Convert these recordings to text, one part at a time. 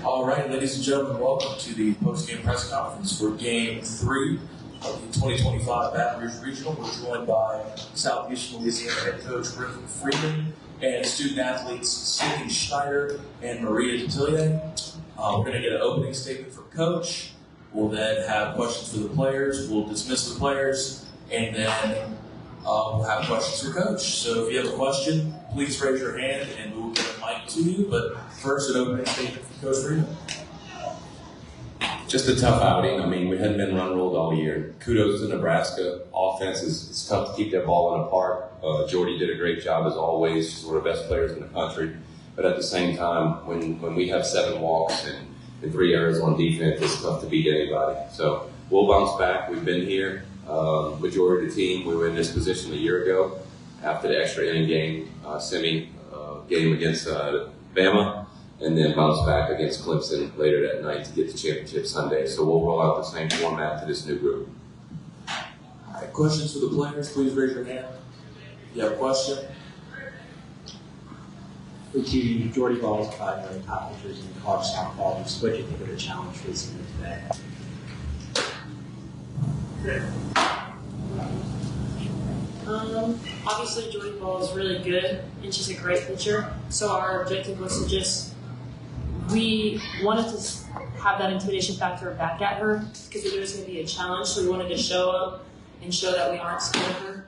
All right, ladies and gentlemen, welcome to the post-game press conference for Game 3 of the 2025 Baton Rouge Regional. We're joined by Southeastern Louisiana head coach Fremin and student athletes Sydney Schneider and Maria Detillier. We're going to get an opening statement from Coach. We'll then have questions for the players. We'll dismiss the players, and then we'll have questions for Coach. So if you have a question, please raise your hand, and we will get a mic to you. But first, an opening statement from Coach Fremin. Just a tough outing. I mean, we hadn't been run ruled all year. Kudos to Nebraska. Offense it's tough to keep that ball in the park. Jordy did a great job as always. She's one of the best players in the country. But at the same time, when we have 7 walks and 3 errors on defense, it's tough to beat anybody. So we'll bounce back. We've been here. Majority of the team, we were in this position a year ago after the extra inning game, semi game against Bama, and then bounce back against Clemson later that night to get the championship Sunday. So we'll roll out the same format to this new group. All right, questions for the players, please raise your hand. If you have a question. With you, Jordy Ball's probably one of the top pitchers in college softball. What do you think of the challenge facing them today? Obviously, Jordy Ball is really good, and she's a great pitcher. So our objective was to we wanted to have that intimidation factor back at her because we knew it was going to be a challenge. So we wanted to show up and show that we aren't scared of her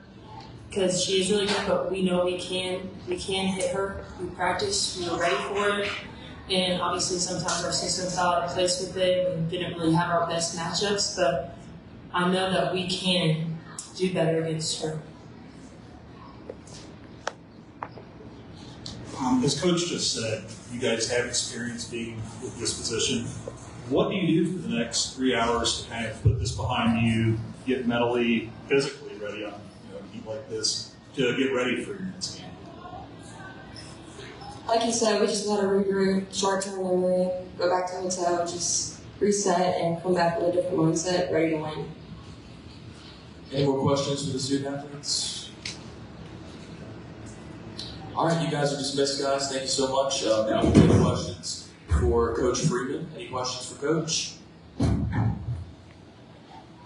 because she is really good, but we know we can hit her. We practiced, we were ready for it. And obviously sometimes our system's out of place with it. We didn't really have our best matchups, but I know that we can do better against her. As Coach just said, you guys have experience being with this position. What do you do for the next 3 hours to kind of put this behind you, get mentally, physically ready on a heat like this, to get ready for your next game? Like you said, we just got to regroup, short-term memory, go back to the hotel, just reset, and come back with a different mindset, ready to win. Any more questions for the student athletes? All right, you guys are dismissed, guys. Thank you so much. Now we'll take questions for Coach Fremin. Any questions for Coach?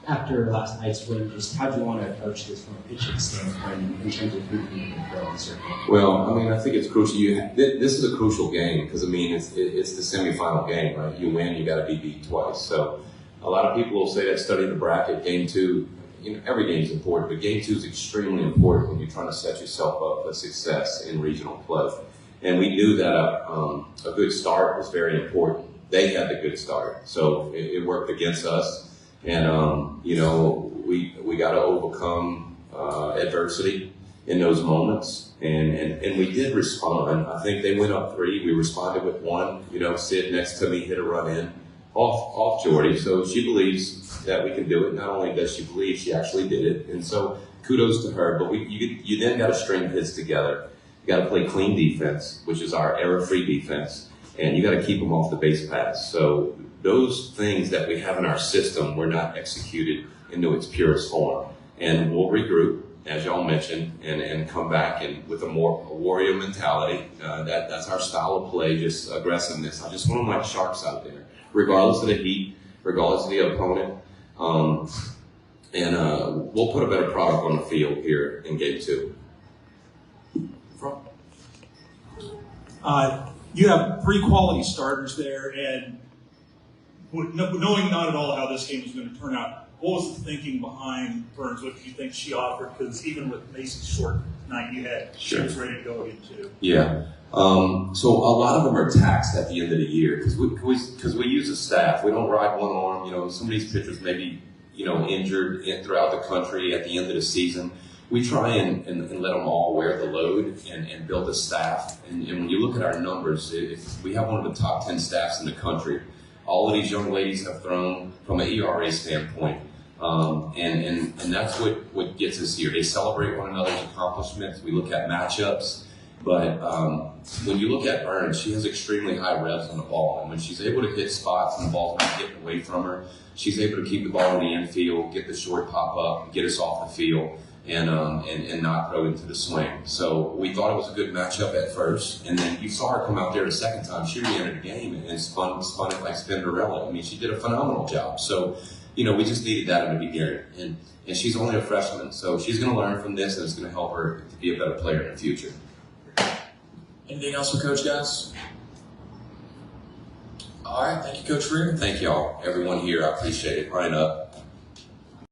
After last night's win, just how do you want to approach this from a pitching standpoint in terms of who you can throw in certain? Well, I mean, I think it's crucial. This is a crucial game because, I mean, it's the semifinal game, right? You win, you got to be beat twice. So a lot of people will say that study the bracket, game 2. Every game is important, but game 2 is extremely important when you're trying to set yourself up for success in regional play. And we knew that a good start was very important. They had the good start, so it worked against us. And we got to overcome adversity in those moments, and we did respond. I think they went up 3. We responded with 1. Sid next to me hit a run in off Jordy, so she believes that we can do it. Not only does she believe, she actually did it, and so kudos to her. But you then got to string hits together. You got to play clean defense, which is our error-free defense, and you got to keep them off the base paths. So those things that we have in our system were not executed into its purest form, and we'll regroup, as y'all mentioned, and come back and with a warrior mentality. That's our style of play, just aggressiveness. I just want them like sharks out there, regardless of the heat, regardless of the opponent. We'll put a better product on the field here in game 2. You have 3 quality starters there, and knowing not at all how this game was going to turn out, what was the thinking behind Burns? What did you think she offered? Because even with Macy's short night she was ready to go again too. Yeah. So a lot of them are taxed at the end of the year because we use a staff. We don't ride one arm. Some of these pitchers may be injured throughout the country at the end of the season. We try and let them all wear the load and build a staff. And when you look at our numbers, we have one of the top 10 staffs in the country. All of these young ladies have thrown from an ERA standpoint. And that's what gets us here. They celebrate one another's accomplishments. We look at matchups. But when you look at Burns, she has extremely high revs on the ball. And when she's able to hit spots and the ball's not getting away from her, she's able to keep the ball in the infield, get the short pop up, get us off the field. and not throw into the swing. So we thought it was a good matchup at first, and then you saw her come out there the second time. She re-entered the game and spun it like Spinderella. I mean, she did a phenomenal job. So, we just needed that in the beginning. And she's only a freshman, so she's going to learn from this, and it's going to help her to be a better player in the future. Anything else for Coach, guys? All right, thank you, Coach Fremin. Thank y'all, everyone here. I appreciate it. Running up.